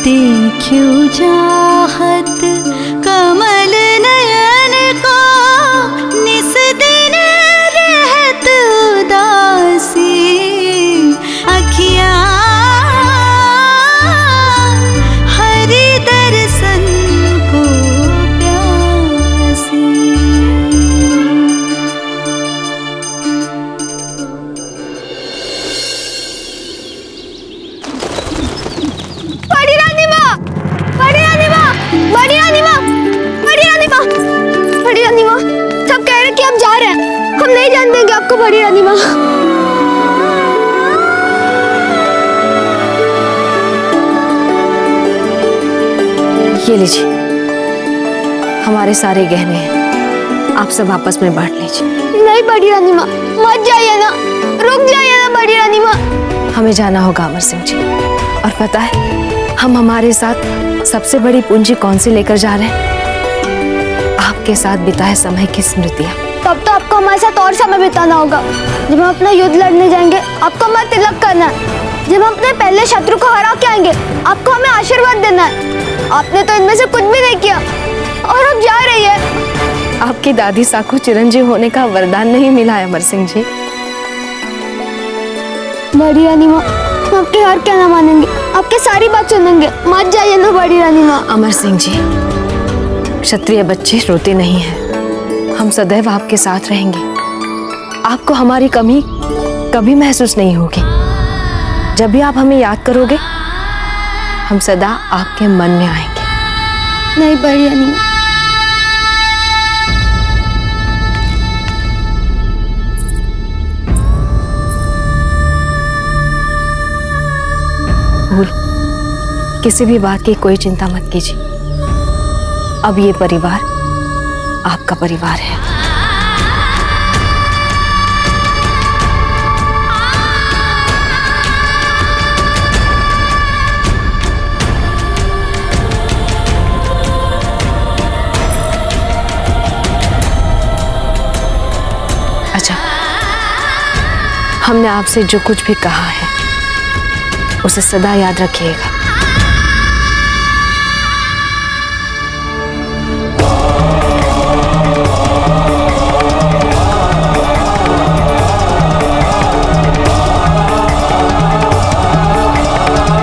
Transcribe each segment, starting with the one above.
देखूं चाहत कमल नयन को, निस दिन रहत उदासी अखियाँ हरि दर्शन को प्यासी। बड़ी रानी माँ, बड़ी रानी माँ, बड़ी रानी माँ, बड़ी रानी माँ, बड़ी रानी माँ, सब कह रहे कि हम जा रहे हैं, हम नहीं जाने देंगे आपको बड़ी रानी माँ। ये लीजिए, हमारे सारे गहने हैं, आप सब आपस में बांट लीजिए। नहीं बड़ी रानी माँ, मत जाइए ना, रुक जाइए ना बड़ी रानी माँ। हमें जाना होगा अमर सिंह जी, और पता है हम हमारे साथ सबसे बड़ी पूंजी कौन सी लेकर जा रहे हैं? आपके साथ बिताए समय की स्मृतियाँ। तब तो आपको हमारे साथ और समय बिताना होगा। जब हम अपना युद्ध लड़ने जाएंगे आपको हमारा तिलक करना है। जब हम अपने पहले शत्रु को हरा के आएंगे आपको हमें आशीर्वाद देना है। आपने तो इनमें से कुछ भी नहीं किया और अब जा रही है। आपकी दादी साको चिरंजीव होने का वरदान नहीं मिला है अमर सिंह जी। बड़ी रानी माँ, हम आपके हर कहना मानेंगे, आपके सारी बात सुनेंगे, मत जाइए ना बड़ी रानी माँ। अमर सिंह जी, क्षत्रिय बच्चे रोते नहीं हैं, हम सदैव आपके साथ रहेंगे। आपको हमारी कमी कभी महसूस नहीं होगी। जब भी आप हमें याद करोगे हम सदा आपके मन में आएंगे। नहीं बड़ी रानी माँ। किसी भी बात की कोई चिंता मत कीजिए। अब ये परिवार आपका परिवार है। अच्छा, हमने आपसे जो कुछ भी कहा है उसे सदा याद रखिएगा।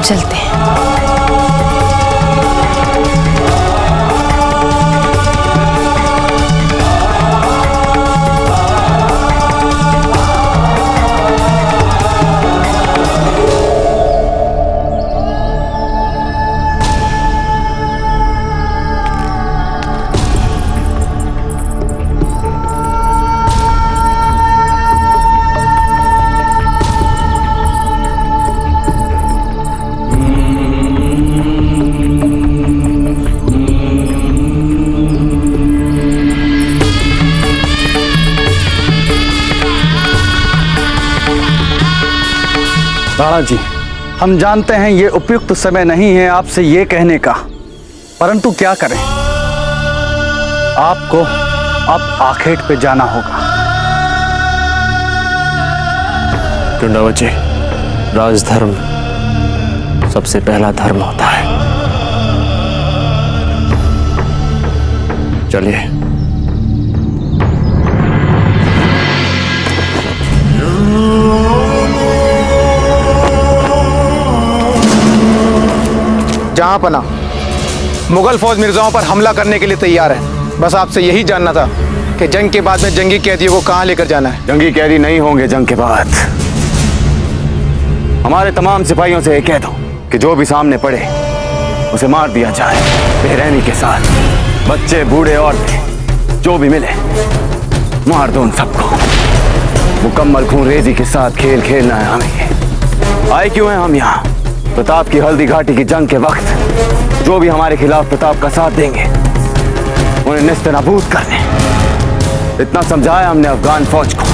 चलते हैं। राणा जी, हम जानते हैं ये उपयुक्त समय नहीं है आपसे ये कहने का, परंतु क्या करें, आपको अब आखेट पे जाना होगा। टुंडावत जी, राजधर्म सबसे पहला धर्म होता है। चलिए। जहां पना मुगल फौज मिर्जाओं पर हमला करने के लिए तैयार है। बस आपसे यही जानना था कि जंग के बाद में जंगी कैदियों को कहां लेकर जाना है। जंगी कैदी नहीं होंगे जंग के बाद। हमारे तमाम सिपाहियों से कह दो कि जो भी सामने पड़े उसे मार दिया जाए, बेरहमी के साथ। बच्चे, बूढ़े, औरतें, जो भी मिले मार दो उन सबको। मुकम्मल खूनरेजी के साथ खेल खेलना है हमें। आए क्यों हैं हम यहाँ? प्रताप की हल्दी घाटी की जंग के वक्त जो भी हमारे खिलाफ प्रताप का साथ देंगे उन्हें नेस्तनाबूद करने। इतना समझाया हमने अफगान फौज को,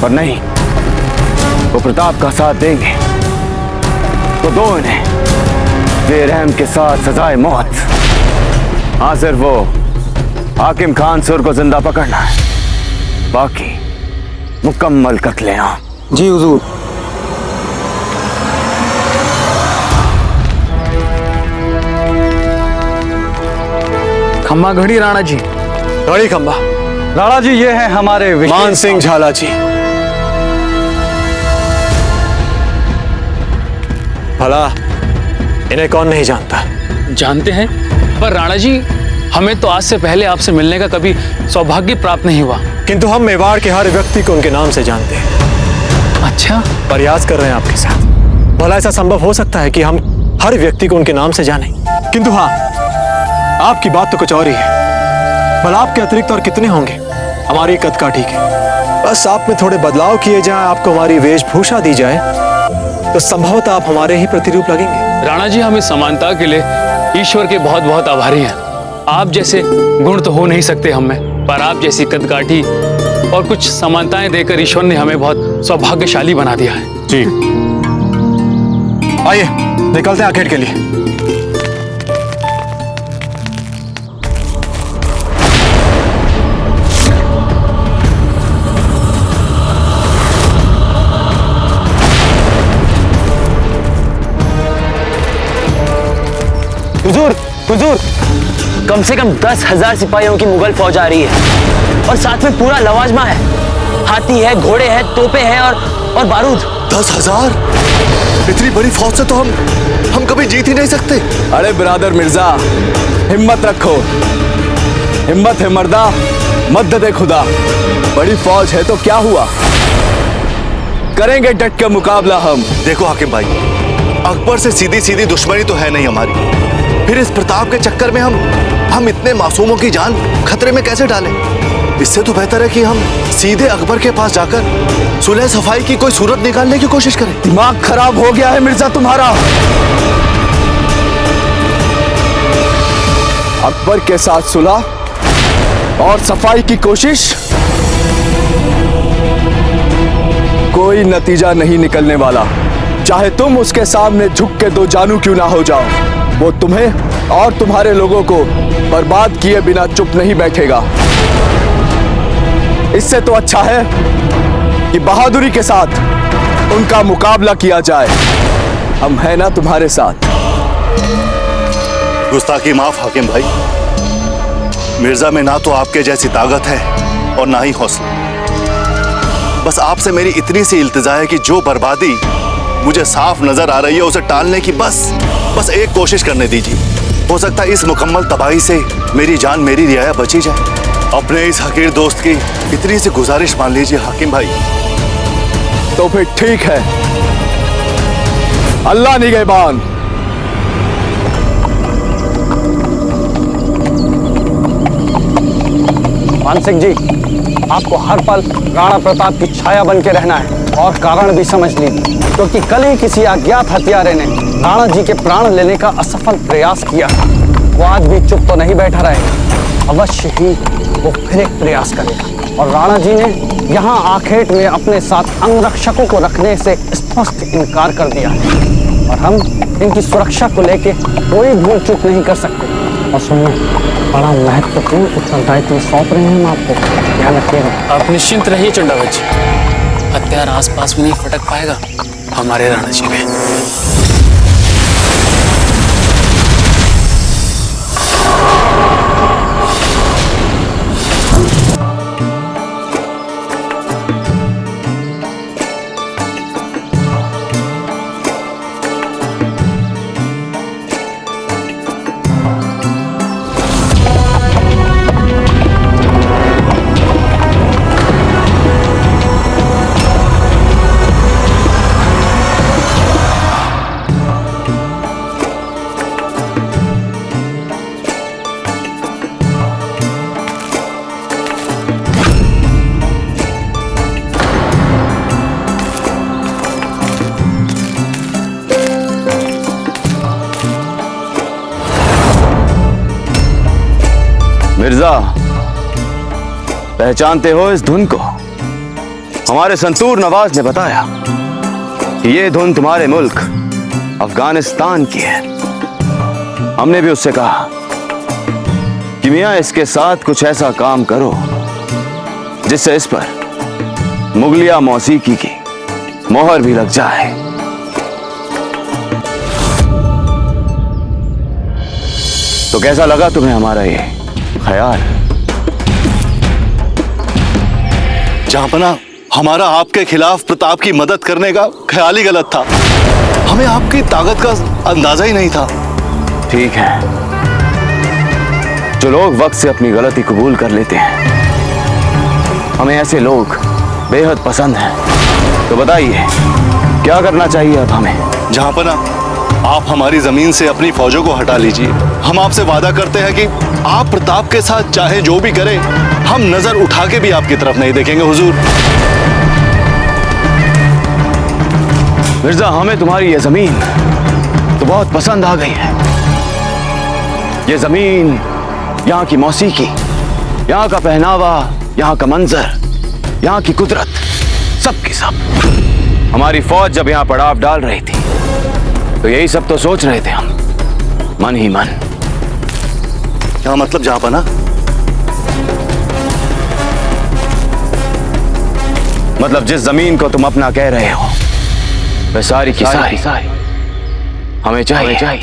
पर नहीं, वो प्रताप का साथ देंगे तो दो इन्हें बेरहम के साथ सजाए मौत। हाँ, सिर्फ वो हाकिम खान सुर को जिंदा पकड़ना है, बाकी मुकम्मल कत्लेआम। जी हुजूर। खम्मा घड़ी राणा जी। घड़ी खंबा। राणा जी, ये है हमारे मान सिंह झाला जी। भला इन्हें कौन नहीं जानता? जानते हैं, पर राणा जी हमें तो आज से पहले आपसे मिलने का कभी सौभाग्य प्राप्त नहीं हुआ। किंतु हम मेवाड़ के हर व्यक्ति को उनके नाम से जानते हैं। अच्छा, प्रयास कर रहे हैं आपके साथ। भला ऐसा संभव हो सकता है कि हम हर व्यक्ति को उनके नाम से जानें? किंतु हाँ, आपकी बात तो कुछ और ही है। भला आपके अतिरिक्त और कितने होंगे हमारी कद का? ठीक है, बस आप में थोड़े बदलाव किए जाएं, आपको हमारी वेशभूषा दी जाए, तो संभवतः आप हमारे ही प्रतिरूप लगेंगे। राणा जी, हम इस समानता के लिए ईश्वर के बहुत बहुत आभारी हैं। आप जैसे गुण तो हो नहीं सकते हम में, पर आप जैसी कदकाठी और कुछ समानताएं देकर ईश्वर ने हमें बहुत सौभाग्यशाली बना दिया है। जी, आइए निकलते हैं आखेट के लिए। हुजूर, हुजूर, कम से कम 10,000 सिपाहियों की मुगल फौज आ रही है और साथ में पूरा लवाजमा है। हाथी है, घोड़े हैं, तोपे हैं और बारूद। 10,000? इतनी बड़ी फौज से तो हम कभी जीत ही नहीं सकते। अरे ब्रादर मिर्जा, हिम्मत रखो। हिम्मत है मर्दा, मदद है खुदा। बड़ी फौज है तो क्या हुआ, करेंगे डट के मुकाबला हम। देखो हाकिम भाई, अकबर से सीधी सीधी दुश्मनी तो है नहीं हमारी, फिर इस प्रताप के चक्कर में हम इतने मासूमों की जान खतरे में कैसे डालें? इससे तो बेहतर है कि हम सीधे अकबर के पास जाकर सुलह सफाई की कोई सूरत निकालने की कोशिश करें। दिमाग खराब हो गया है मिर्जा तुम्हारा। अकबर के साथ सुलह और सफाई की कोशिश, कोई नतीजा नहीं निकलने वाला। चाहे तुम उसके सामने झुक के दो जानू क्यों ना हो जाओ, वो तुम्हें और तुम्हारे लोगों को बर्बाद किए बिना चुप नहीं बैठेगा। इससे तो अच्छा है कि बहादुरी के साथ उनका मुकाबला किया जाए। हम हैं ना तुम्हारे साथ। गुस्ताखी माफ हाकिम भाई, मिर्जा में ना तो आपके जैसी ताकत है और ना ही हौसला। बस आपसे मेरी इतनी सी इल्तिजा है कि जो बर्बादी मुझे साफ नजर आ रही है उसे टालने की बस एक कोशिश करने दीजिए। हो सकता है इस मुकम्मल तबाही से मेरी जान, मेरी रियाया बची जाए। अपने इस हकीर दोस्त की इतनी सी गुजारिश मान लीजिए हाकिम भाई। तो फिर ठीक है, अल्लाह निगहबान। मान सिंह जी, आपको हर पल राणा प्रताप की छाया बन के रहना है, और कारण भी समझ लीजिए, क्योंकि कल ही किसी अज्ञात हत्यारे ने राणा जी के प्राण लेने का असफल प्रयास किया। वो आज भी चुप तो नहीं बैठा रहेगा, अवश्य ही वो फिर एक प्रयास करेगा। और राणा जी ने यहाँ आखेट में अपने साथ अंगरक्षकों को रखने से स्पष्ट इनकार कर दिया है, और हम इनकी सुरक्षा को लेके कोई भूल चूक नहीं कर सकते। और सुनिए, बड़ा महत्वपूर्ण उत्तरदायित्व सौंप रहे हैं हम आपको, ध्यान रखिएगा। आप निश्चिंत रहिए चंडावत जी, हत्यार आसपास में नहीं फटक पाएगा हमारे राणा जी में। मिर्जा, पहचानते हो इस धुन को? हमारे संतूर नवाज ने बताया कि ये धुन तुम्हारे मुल्क अफगानिस्तान की है। हमने भी उससे कहा कि मियां इसके साथ कुछ ऐसा काम करो जिससे इस पर मुगलिया मौसीकी की मोहर भी लग जाए। तो कैसा लगा तुम्हें हमारा ये ख्याल। जहांपना, हमारा आपके खिलाफ प्रताप की मदद करने का ख्याल ही गलत था। हमें आपकी ताकत का अंदाजा ही नहीं था। ठीक है, जो लोग वक्त से अपनी गलती कबूल कर लेते हैं, हमें ऐसे लोग बेहद पसंद हैं। तो बताइए क्या करना चाहिए अब हमें? जहांपना, आप हमारी जमीन से अपनी फौजों को हटा लीजिए। हम आपसे वादा करते हैं कि आप प्रताप के साथ चाहे जो भी करें, हम नजर उठा के भी आपकी तरफ नहीं देखेंगे हुजूर। मिर्जा, हमें तुम्हारी ये जमीन तो बहुत पसंद आ गई है। ये जमीन, यहाँ की मौसीकी, यहाँ का पहनावा, यहाँ का मंजर, यहाँ की कुदरत, सब की सब। हमारी फौज जब यहाँ पड़ाव डाल रही थी तो यही सब तो सोच रहे थे हम, मन ही मन। क्या मतलब जहांपना? मतलब जिस जमीन को तुम अपना कह रहे हो, वह सारी की सारी हमें चाहिए।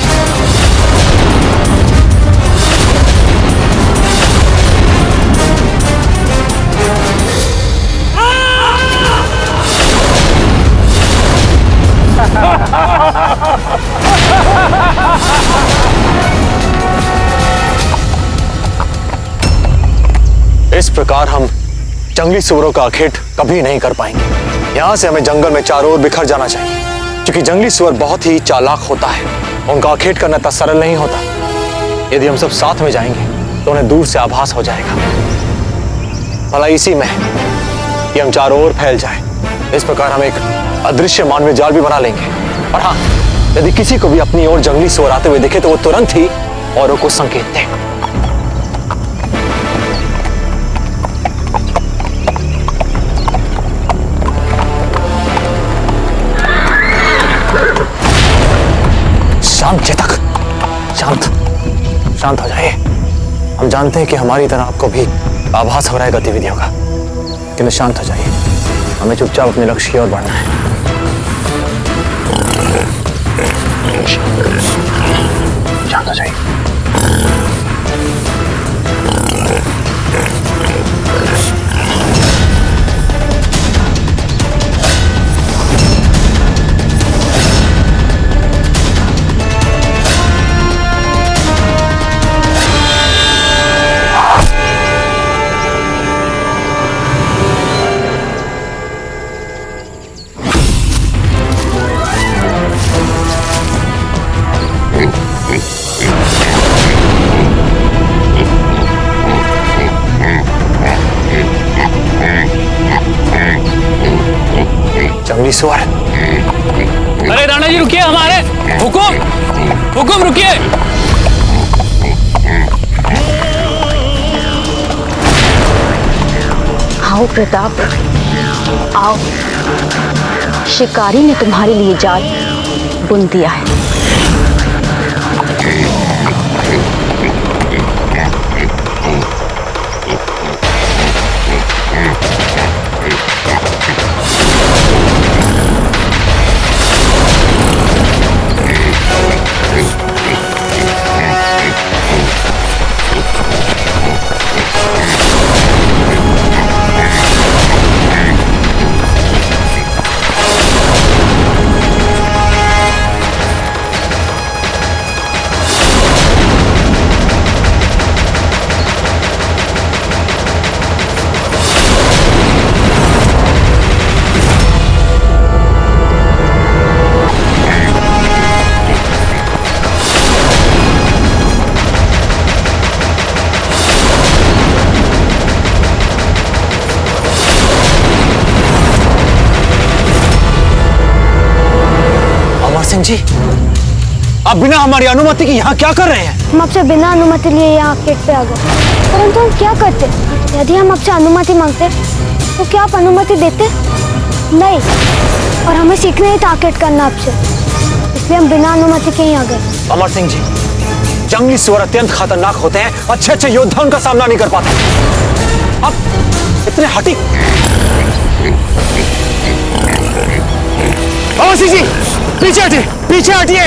इस प्रकार हम जंगली सुअरों का आखेट कभी नहीं कर पाएंगे। यहाँ से हमें जंगल में चारों ओर बिखर जाना चाहिए, क्योंकि जंगली सुअर बहुत ही चालाक होता है। उनका आखेट करना इतना सरल नहीं होता। यदि हम सब साथ में जाएंगे तो उन्हें दूर से आभास हो जाएगा। भला इसी में कि हम चारों ओर फैल जाएं। इस प्रकार हम एक अदृश्य मानवीय जाल भी बना लेंगे। और हाँ, यदि किसी को भी अपनी ओर जंगली सुअर आते हुए दिखे तो वो तुरंत ही औरों को संकेत दे। शांत चेतक, शांत शांत हो जाइए। हम जानते हैं कि हमारी तरह आपको भी आभास हो रहा है गतिविधियों का, किंतु शांत हो जाइए। हमें चुपचाप अपने लक्ष्य की ओर बढ़ना है। शांत हो जाइए। जंगली सुअर। अरे राणा जी रुकिए, हमारे हुकुम रुकिए। आओ प्रताप, आओ। शिकारी ने तुम्हारे लिए जाल बुन दिया है। सिंह जी, आप बिना हमारी अनुमति के यहाँ क्या कर रहे हैं? हम आपसे बिना अनुमति लिए यहाँ गेट पे आ गए, परंतु हम क्या करते? यदि हम आपसे अनुमति मांगते तो क्या आप अनुमति देते? नहीं, और हमें सीखना ही था गेट करना आपसे, इसलिए हम बिना अनुमति के ही आ गए। अमर सिंह जी, जंगली सुअर अत्यंत खतरनाक होते हैं। अच्छे अच्छे योद्धा उनका सामना नहीं कर पाते। आप इतने हठी। अमर सिंह जी, पीछे हटिए, पीछे हटिए।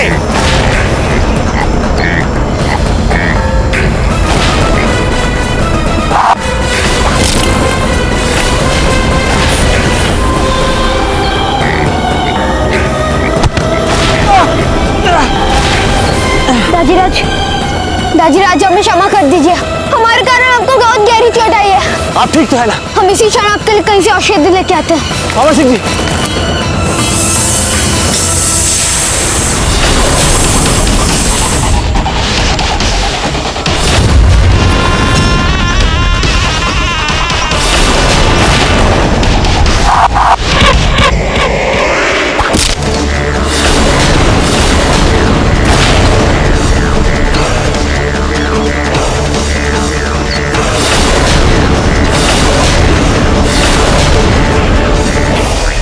दाजीराज, दाजीराज हमें क्षमा कर दीजिए, हमारे कारण आपको बहुत गहरी चोट आई है। आप ठीक तो है ना? हम इसी क्षण आपके लिए कहीं से औषधि लेके आते हैं। अमर सिंह जी,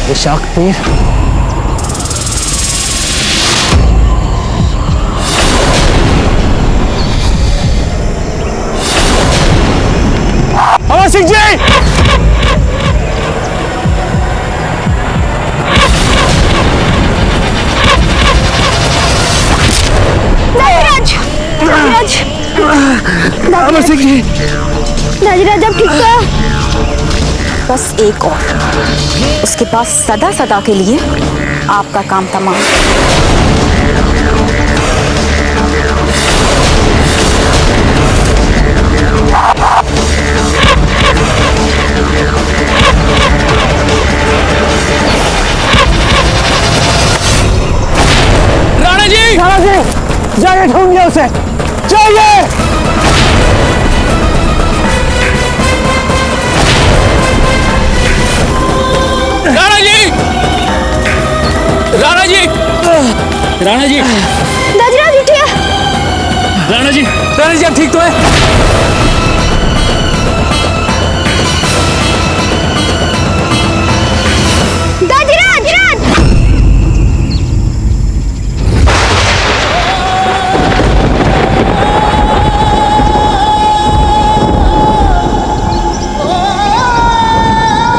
विषाक्त तीर। अमर सिंह जी, दाजीराज, दाजीराज, अमर सिंह जी, दाजीराज आप ठीक तो है? बस एक और, उसके बाद सदा सदा के लिए आपका काम तमाम। राणा जी, जाइए ढूंढिए उसे, जाइए। राणा जी, राणा जी, राणा जी, दाजीराज उठिए। राणा जी, राणा जी आप ठीक तो है?